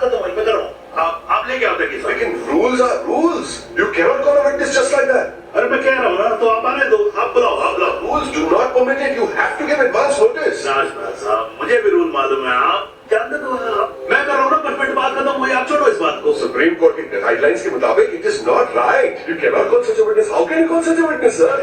बात खत्म हुई, मैं कर रहा हूँ, आप लेके आओ तक। लेकिन rules are rules, you cannot call a witness just like that. अरे मैं कह रहा हूँ ना, तो आप आने दो, आप बुलाओ, आप बुलाओ। Rules do not permit it, you have to give advance notice. Rajpal साहब, मुझे भी रूल मालूम है, आप जानते तो हैं। मैं कर रहा हूँ ना, 5 मिनट बात खत्म हुई, आप छोड़ो इस बात को। सुप्रीम कोर्ट की गाइडलाइंस के मुताबिक it is not right, you cannot call such a witness. How can you call such a witness sir?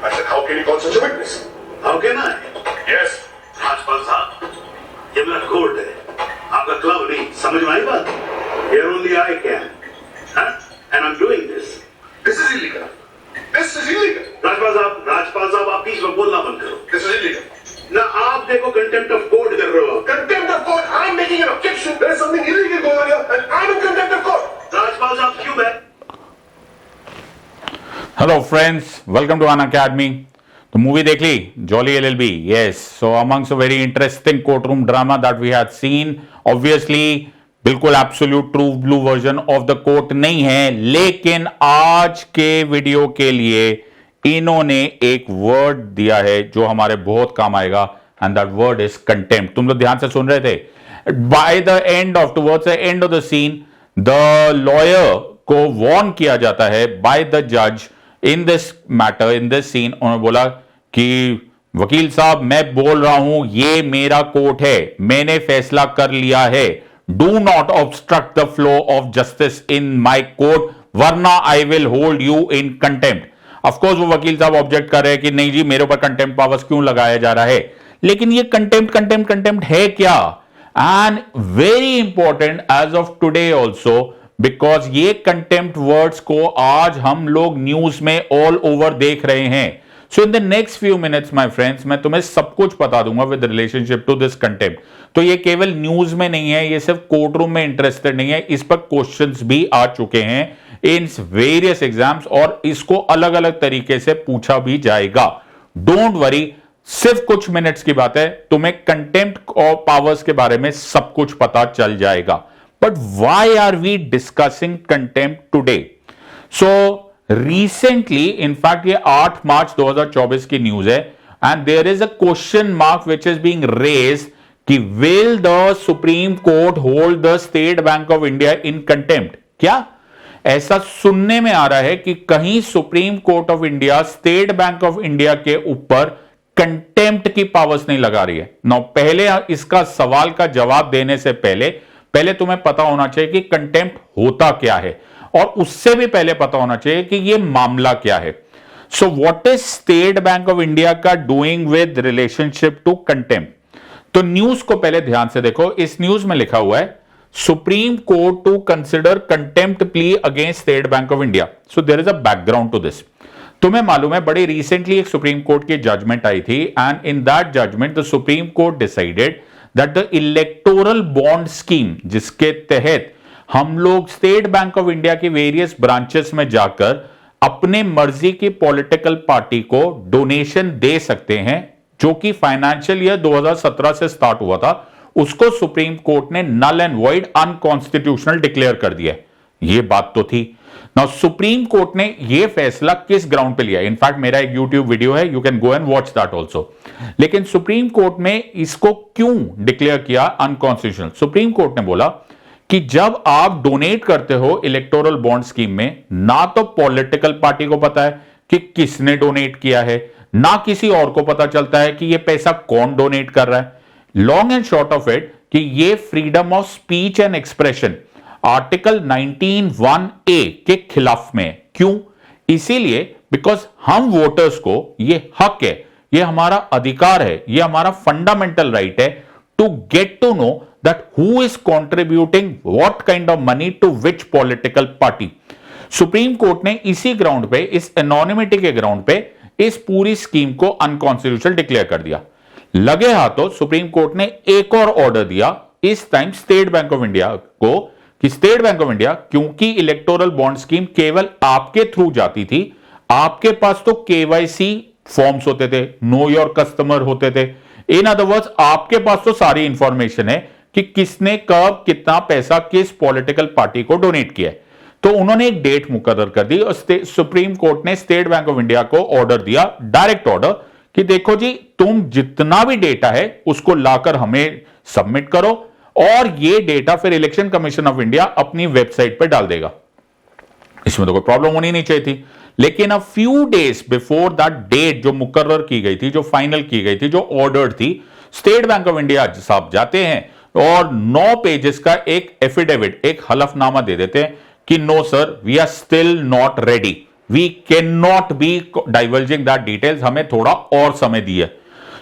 I said how can you call such a witness? How can I? Yes Rajpal साहब, ये मेरा court है, आपका club नहीं, समझ में आई बात? Here only I can, and I'm doing this. This is illegal, this is illegal. Rajpal साहब, आप बीच में बोलना बंद करो। This is illegal. ना आप देखो कंटेम्प्ट ऑफ कोर्ट कर रहे हो। Contempt of court, I am making an objection. There is something illegal going on here and I am in contempt of court. Rajpal साहब क्यों बैठ? Hello friends, welcome to Unacademy. तो movie देख ली Jolly LLB? Yes. So amongst a very interesting court room drama that we had seen. Obviously बिल्कुल absolute true blue version of the court नहीं है, लेकिन आज के वीडियो के लिए इन्होंने एक वर्ड दिया है जो हमारे बहुत काम आएगा, and that word is contempt. तुम लोग ध्यान से सुन रहे थे। By the end of towards the end of the scene, the lawyer को वार्न किया जाता है बाय द जज in this matter, in this scene. उन्होंने बोला कि वकील साहब, मैं बोल रहा हूं, ये मेरा कोर्ट है, मैंने फैसला कर लिया है, do not obstruct the flow of justice in my court, वरना I will hold you in contempt. Of course वो वकील साहब ऑब्जेक्ट कर रहे हैं कि नहीं जी, मेरे ऊपर कंटेम्प्ट पावर्स क्यों लगाया जा रहा है। लेकिन ये कंटेम्प्ट है क्या? And very important as of today also, because ये कंटेम्प्ट वर्ड्स को आज हम लोग न्यूज में ऑल ओवर देख रहे हैं। So in the next few minutes my friends, मैं तुम्हें सब कुछ बता दूंगा with relationship to this contempt. तो ये केवल न्यूज में नहीं है, ये सिर्फ कोर्ट रूम में इंटरेस्टेड नहीं है, इस पर क्वेश्चंस भी आ चुके हैं इन वेरियस एग्जाम्स, और इसको अलग अलग तरीके से पूछा भी जाएगा। डोंट वरी, सिर्फ कुछ मिनट्स की बात है, तुम्हें कंटेम्प्ट और पावर्स के बारे में सब कुछ पता चल जाएगा। But why are we discussing contempt today? So recently, in fact ये 8 मार्च 2024 की न्यूज है, and there is a question mark which is being raised कि will the supreme Court hold the State bank of India in contempt? क्या ऐसा सुनने में आ रहा है कि कहीं Supreme Court of India State bank of India के ऊपर कंटेम्प्ट की पावर्स नहीं लगा रही है? नौ, पहले इसका सवाल का जवाब देने से पहले तुम्हें पता होना चाहिए कि कंटेम्प्ट होता क्या है, और उससे भी पहले पता होना चाहिए कि यह मामला क्या है। So what is State bank of India का doing with relationship to contempt? तो न्यूज को पहले ध्यान से देखो। इस न्यूज में लिखा हुआ है, supreme court to consider contempt plea against state bank of India. So there is a background to this. तुम्हें मालूम है, बड़ी रिसेंटली एक सुप्रीम कोर्ट की जजमेंट आई थी, and in that judgment the supreme court decided that the electoral bond scheme, जिसके तहत हम लोग स्टेट बैंक ऑफ इंडिया की वेरियस ब्रांचेस में जाकर अपने मर्जी की पॉलिटिकल पार्टी को डोनेशन दे सकते हैं, जो कि फाइनेंशियल ईयर 2017 से स्टार्ट हुआ था, उसको सुप्रीम कोर्ट ने null and void, unconstitutional declare कर दिया। ये बात तो थी। नाउ सुप्रीम कोर्ट ने यह फैसला किस ग्राउंड पे लिया? इनफैक्ट मेरा एक यूट्यूब वीडियो है, you can go and watch that also. लेकिन सुप्रीम कोर्ट ने इसको क्यों डिक्लेयर किया अनकॉन्स्टिट्यूशनल? सुप्रीम कोर्ट ने बोला कि जब आप डोनेट करते हो इलेक्टोरल बॉन्ड स्कीम में, ना तो पॉलिटिकल पार्टी को पता है कि किसने डोनेट किया है, ना किसी और को पता चलता है कि यह पैसा कौन डोनेट कर रहा है। Long and short of it कि ये freedom of speech and expression article 19(1)(a) के खिलाफ में। क्यों? इसीलिए बिकॉज हम वोटर्स को ये हक है, ये हमारा अधिकार है, ये हमारा फंडामेंटल राइट है to get to know that who is contributing what kind of money to which political party. Supreme court ने इसी ग्राउंड पे, इस एनोनिमिटी के ग्राउंड पे, इस पूरी स्कीम को अनकॉन्स्टिट्यूशनल डिक्लेयर कर दिया। लगे हाथों सुप्रीम कोर्ट ने एक और ऑर्डर दिया, इस time state bank of India को, कि स्टेट बैंक ऑफ इंडिया, क्योंकि इलेक्टोरल बॉन्ड स्कीम केवल आपके थ्रू जाती थी, आपके पास तो केवाईसी फॉर्म्स होते थे, नो योर कस्टमर होते थे। इन अदर वर्ड्स, आपके पास तो सारी इंफॉर्मेशन है कि किसने कब कितना पैसा किस पॉलिटिकल पार्टी को डोनेट किया है। तो उन्होंने एक डेट मुकर्रर कर दी और सुप्रीम कोर्ट ने स्टेट बैंक ऑफ इंडिया को ऑर्डर दिया, डायरेक्ट ऑर्डर, कि देखो जी, तुम जितना भी डेटा है उसको लाकर हमें सबमिट करो, और ये डेटा फिर इलेक्शन कमीशन ऑफ इंडिया अपनी वेबसाइट पे डाल देगा। इसमें तो कोई प्रॉब्लम होनी नहीं चाहिए थी, लेकिन a few days before that date जो मुकर्रर की गई थी, जो फाइनल की गई थी, जो ऑर्डर थी, स्टेट बैंक ऑफ इंडिया साहब जाते हैं और 9 पेजेस का एक एफिडेविट, एक हलफनामा दे देते हैं कि no sir, we are still not ready, we can not be diverging that details, हमें थोड़ा और समय दिए।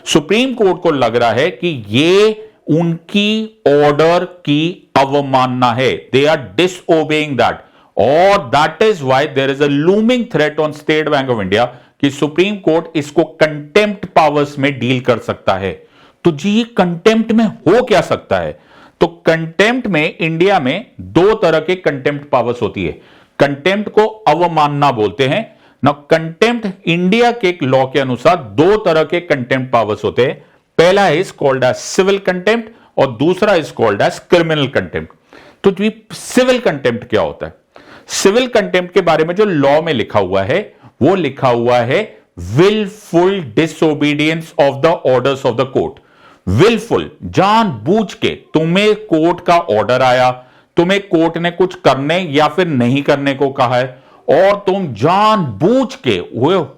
सुप्रीम कोर्ट को लग रहा है कि ये उनकी ऑर्डर की अवमानना है, दे आर डिसओबेइंग दैट, और that is why there is a looming threat on state bank of India कि सुप्रीम कोर्ट इसको कंटेम्प्ट पावर्स में डील कर सकता है। तो जी कंटेम्प्ट में हो क्या सकता है? तो कंटेम्प्ट में इंडिया में 2 तरह के कंटेम्प्ट पावर्स होती है। कंटेम्प्ट को अवमानना बोलते हैं ना। कंटेम्प्ट इंडिया के लॉ के अनुसार 2 तरह के कंटेम्प्ट पावर्स होते हैं। पहला is called as civil contempt और दूसरा is called as criminal contempt. तो जी सिविल कंटेम्प्ट क्या होता है? सिविल कंटेम्प्ट के बारे में जो लॉ में लिखा हुआ है वो लिखा हुआ है wilful disobedience of the orders of the court. Wilful, जानबूझ के तुम्हें कोर्ट का ऑर्डर आया, तुम्हें कोर्ट ने कुछ करने या फिर नहीं करने को कहा है और तुम जानबूझ के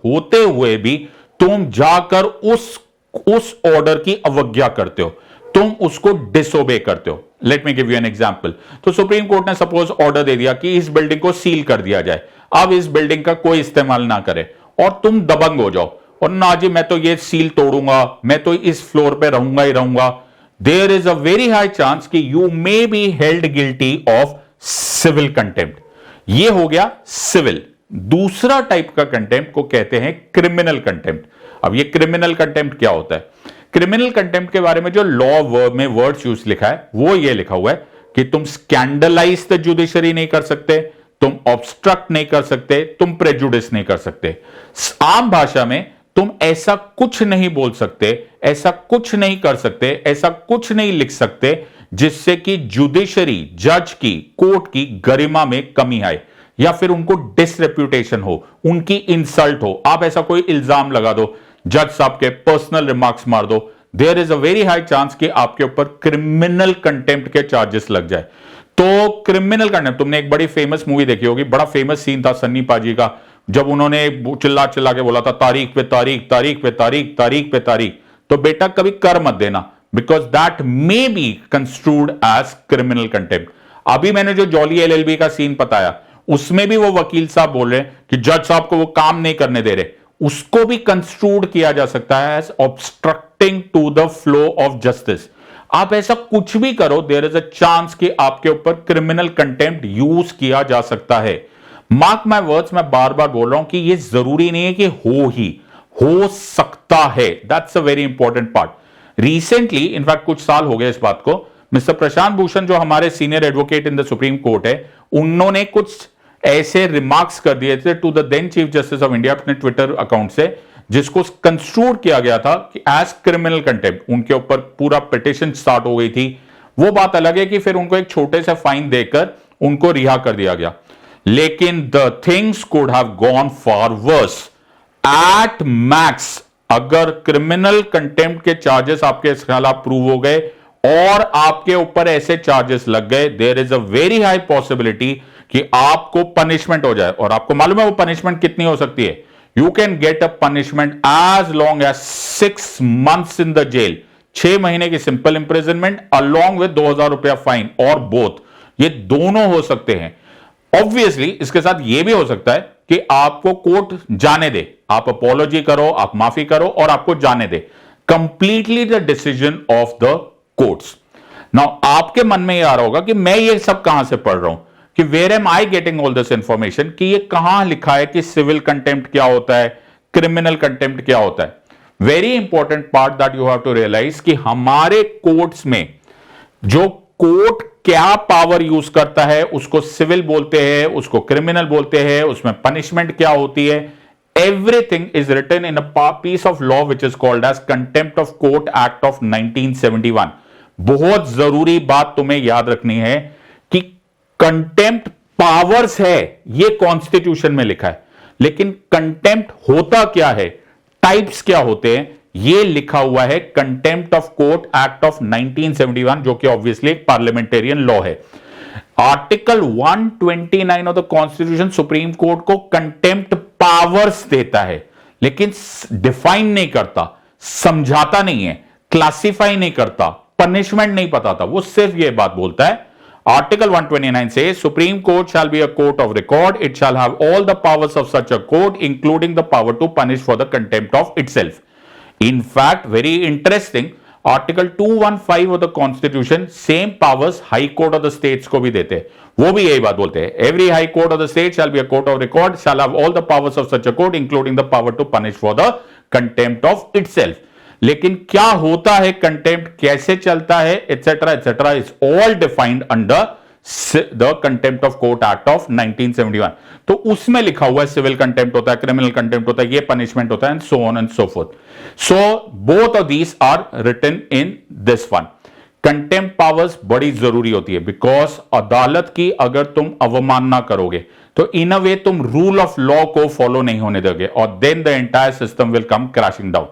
होते हुए भी तुम जाकर उस ऑर्डर की अवज्ञा करते हो, तुम उसको डिसोबे करते हो। Let me give you an example. तो सुप्रीम कोर्ट ने सपोज ऑर्डर दे दिया कि इस बिल्डिंग को सील कर दिया जाए, अब इस बिल्डिंग का कोई इस्तेमाल ना करे, और तुम दबंग हो जाओ और ना जी मैं तो ये सील तोड़ूंगा, मैं तो इस फ्लोर पे रहूंगा ही रहूंगा। There is a very high chance कि you may be held guilty of civil contempt. ये हो गया सिविल। दूसरा टाइप का कंटेम्प्ट को कहते हैं क्रिमिनल कंटेम्प्ट। अब ये क्रिमिनल कंटेम्प्ट क्या होता है? क्रिमिनल कंटेम्प्ट के बारे में जो लॉ में वर्ड्स यूज लिखा है वो ये लिखा हुआ है कि तुम स्कैंडलाइज द जुडिशरी नहीं कर सकते, तुम ऑब्स्ट्रक्ट नहीं कर सकते, तुम प्रेजुडिस नहीं कर सकते। आम भाषा में तुम ऐसा कुछ नहीं बोल सकते, ऐसा कुछ नहीं कर सकते, ऐसा कुछ नहीं लिख सकते जिससे कि जुडिशरी, जज की, कोर्ट की गरिमा में कमी आए या फिर उनको डिसरेप्यूटेशन हो, उनकी इंसल्ट हो। आप ऐसा कोई इल्जाम लगा दो, जज साहब के पर्सनल रिमार्क्स मार दो, there is a very high chance कि आपके ऊपर क्रिमिनल कंटेम्प्ट के चार्जेस लग जाए। तो क्रिमिनल कंटेम्प्ट, तुमने एक बड़ी फेमस मूवी देखी होगी, बड़ा फेमस सीन था सन्नी पाजी का, जब उन्होंने चिल्ला चिल्ला के बोला था तारीख पे तारीख, तारीख पे तारीख, तारीख पे तारीख। तो बेटा कभी कर मत देना, because that may be construed as criminal contempt. अभी मैंने जो जॉली एलएलबी का सीन बताया उसमें भी वो वकील साहब बोल रहे हैं कि जज साहब को वो काम नहीं करने दे रहे, उसको भी कंस्ट्रूड किया जा सकता है as obstructing to the flow of justice. आप ऐसा कुछ भी करो, देयर इज अ चांस कि आपके ऊपर क्रिमिनल कंटेम्प्ट यूज किया जा सकता है। मार्क माय वर्ड्स, मैं बार बार बोल रहा हूं कि यह जरूरी नहीं है कि हो सकता है। That's a very important part. Recently, in fact कुछ साल हो गए इस बात को, मिस्टर प्रशांत भूषण जो हमारे senior advocate in the supreme court है, उन्होंने कुछ ऐसे रिमार्क्स कर दिए थे to the then chief justice of India अपने ट्विटर अकाउंट से, जिसको कंस्ट्रूड किया गया था कि एज क्रिमिनल कंटेम्प्ट। उनके ऊपर पूरा पिटिशन स्टार्ट हो गई थी। वो बात अलग है कि फिर उनको एक छोटे से फाइन देकर उनको रिहा कर दिया गया, लेकिन the things could have gone far worse. At max अगर क्रिमिनल कंटेम्प्ट के चार्जेस आपके खिलाफ प्रूव हो गए और आपके ऊपर ऐसे चार्जेस लग गए, there is a very high possibility कि आपको पनिशमेंट हो जाए। और आपको मालूम है वो पनिशमेंट कितनी हो सकती है? You can get a punishment as long as 6 months in the jail, 6 महीने की सिंपल इंप्रिजनमेंट अलॉन्ग विद 2000 रुपया फाइन, और बोथ ये दोनों हो सकते हैं। ऑब्वियसली इसके साथ यह भी हो सकता है कि आपको कोर्ट जाने दे, आप अपोलॉजी करो, आप माफी करो और आपको जाने दे। Completely the decision of the courts. Now आपके मन में यह आ रहा होगा कि मैं ये सब कहां से पढ़ रहा हूं, कि where am I getting all this information, कि ये कहां लिखा है कि सिविल कंटेम्प्ट क्या होता है, क्रिमिनल कंटेम्प्ट क्या होता है। Very important part that you have to realise कि हमारे कोर्ट्स में जो कोर्ट क्या पावर यूज करता है उसको सिविल बोलते हैं, उसको क्रिमिनल बोलते हैं, उसमें पनिशमेंट क्या होती है, everything is written in a piece of law which is called as contempt of court act of 1971। बहुत जरूरी बात तुम्हें याद रखनी है कि कंटेम्प्ट पावर्स है, ये कॉन्स्टिट्यूशन में लिखा है, लेकिन कंटेम्प्ट होता क्या है, टाइप्स क्या होते हैं, ये लिखा हुआ है contempt of court act of 1971, जो कि ऑब्वियसली एक पार्लियामेंटेरियन लॉ है। Article 129 of the constitution supreme court को कंटेम्प्ट पावर्स देता है, लेकिन डिफाइन नहीं करता, समझाता नहीं है, क्लासिफाई नहीं करता, पनिशमेंट नहीं बताता, वो सिर्फ ये बात बोलता है। Article 129 says Supreme Court shall be a court of record. It shall have all the powers of such a court, including the power to punish for the contempt of itself. In fact, very interesting, Article 215 of the Constitution same powers High Court of the states को भी देते हैं, वो भी यही बात बोलते हैं। Every High Court of the state shall be a court of record, shall have all the powers of such a court, including the power to punish for the contempt of itself. लेकिन क्या होता है contempt, कैसे चलता है, etcetera etcetera, is all defined under the contempt of court act of 1971। तो उसमें लिखा हुआ है सिविल कंटेम्प्ट होता है, क्रिमिनल कंटेम्प्ट होता है, ये पनिशमेंट होता है, and so on and so forth. So both of these are written in this one. Contempt powers बड़ी जरूरी होती है, बिकॉज अदालत की अगर तुम अवमानना करोगे तो इन अ वे तुम रूल ऑफ लॉ को फॉलो नहीं होने दोगे, और then the entire system will come crashing down.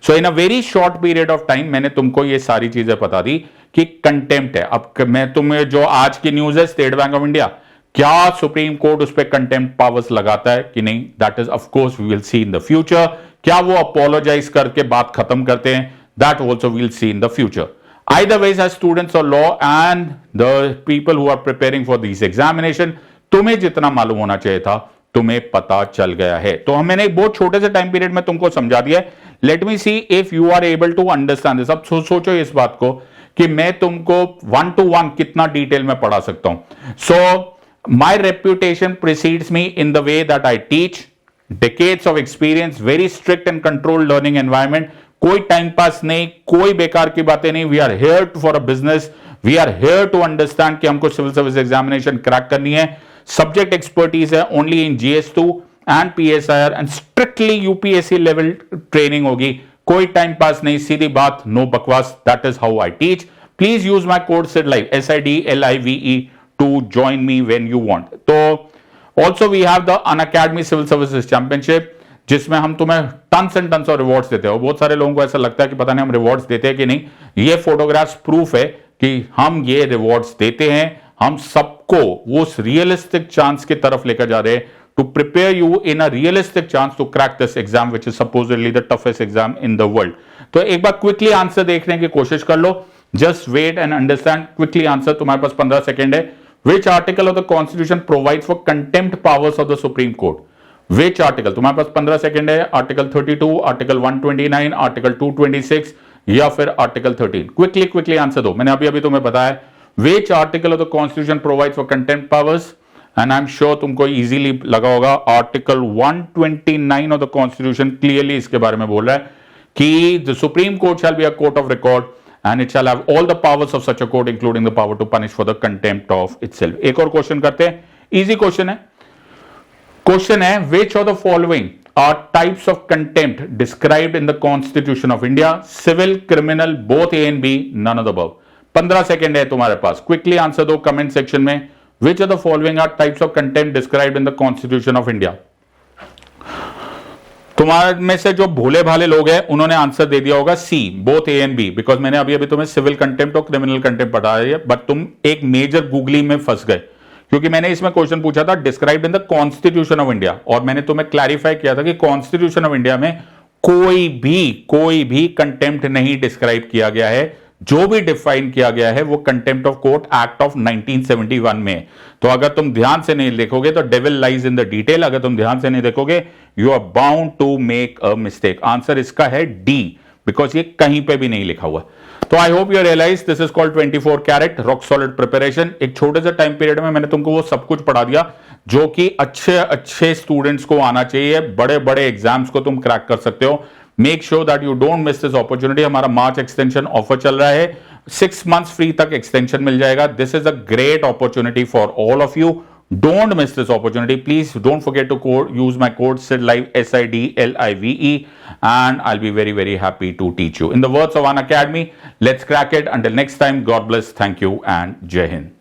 So in a very short period of time मैंने तुमको ये सारी चीजें बता दी कि कंटेम्प्ट है। अब मैं तुम्हें जो आज की न्यूज है स्टेट बैंक ऑफ इंडिया, क्या सुप्रीम कोर्ट उस पर कंटेम्प्ट पावर्स लगाता है कि नहीं, that is of course we will see in the future. क्या वो अपोलोजाइज करके बात खत्म करते हैं, that also will see in the future. Either ways, as students of law and the people who are preparing for these examination, तुम्हें जितना मालूम होना चाहिए था तुम्हें पता चल गया है। तो मैंने एक बहुत छोटे से टाइम पीरियड में तुमको समझा दिया है। Let me see if you are able to understand this. अब सोचो इस बात को कि मैं तुमको 1 to 1 कितना डिटेल में पढ़ा सकता हूं। So my reputation precedes me in the way that I teach, decades of experience, very strict and controlled learning environment, कोई टाइम पास नहीं, कोई बेकार की बातें नहीं। We are here for a business, we are here to understand कि हमको civil service examination crack करनी है। सब्जेक्ट एक्सपर्टीज है only in GS2 and PSIR and strictly UPSC level training होगी, कोई टाइम पास नहीं, सीधी बात, नो बकवास। That is how I teach. Please use my code SIDLIVE SIDLIVE to join me when you want. तो also we have the Unacademy civil services championship, जिसमें हम तुम्हें tons and tons of rewards देते हैं। बहुत सारे लोगों को ऐसा लगता है कि पता नहीं हम रिवॉर्ड्स देते हैं कि नहीं। ये फोटोग्राफ्स प्रूफ है कि हम ये रिवॉर्ड्स देते हैं। हम सबको उस रियलिस्टिक चांस की तरफ लेकर जा रहे हैं, to prepare you in a realistic chance to crack this exam which is supposedly the toughest exam in the world. तो एक बार क्विकली आंसर देखने की कोशिश कर लो, just wait and understand. Quickly answer, तुम्हारे पास 15 सेकेंड है। Which article of the Constitution provides for contempt powers of the Supreme Court? Which article? तुम्हारे पास 15 सेकेंड है। आर्टिकल 32, आर्टिकल 129, आर्टिकल 226 या फिर आर्टिकल 13? क्विकली आंसर दो। मैंने अभी तुम्हें बताया which article of the Constitution provides for contempt powers, and I'm sure तुमको इजीली लगा होगा। Article 129 of the Constitution clearly इसके बारे में बोल रहा है कि the Supreme Court shall be a court of record and it shall have all the powers of such a court, including the power to punish for the contempt of itself. एक और question करते हैं, easy question है। Question है which of the following are types of contempt described in the Constitution of India? Civil, criminal, both A and B, none of the above. 15 second है तुम्हारे पास, quickly answer दो comment section में। which of the following are types of contempt described in the Constitution of India? तुम्हारे में से जो भोले भाले लोग हैं उन्होंने आंसर दे दिया होगा C, both A and B, because मैंने अभी तुम्हें सिविल कंटेम्प्ट और क्रिमिनल कंटेम्प्ट पढ़ा है, बट तुम एक मेजर गूगली में फंस गए, क्योंकि मैंने इसमें क्वेश्चन पूछा था described in the constitution of India, और मैंने तुम्हें क्लैरिफाई किया था कि कॉन्स्टिट्यूशन ऑफ इंडिया में कोई भी कंटेम्प्ट नहीं डिस्क्राइब किया गया है। जो भी डिफाइन किया गया है वो contempt of court act of 1971 में। तो अगर तुम ध्यान से नहीं देखोगे तो devil lies in the detail. अगर तुम ध्यान से नहीं देखोगे you are bound to make a mistake. Answer इसका है डी, बिकॉज ये कहीं पे भी नहीं लिखा हुआ। तो I hope you realise this is called 24 carat rock solid preparation. एक छोटे से टाइम पीरियड में मैंने तुमको वो सब कुछ पढ़ा दिया जो कि अच्छे स्टूडेंट्स को आना चाहिए। बड़े बड़े एग्जाम्स को तुम क्रैक कर सकते हो। Make sure that you don't miss this opportunity. हमारा मार्च एक्सटेंशन ऑफर चल रहा है, 6 months फ्री तक एक्सटेंशन मिल जाएगा। This is a great opportunity for all of you. Don't miss this opportunity. Please don't forget to use my code SIDLIVE SIDLIVE, and I'll be very, very happy to teach you. In the words of Unacademy, let's crack it. Until next time, God bless, thank you, and Jai Hind.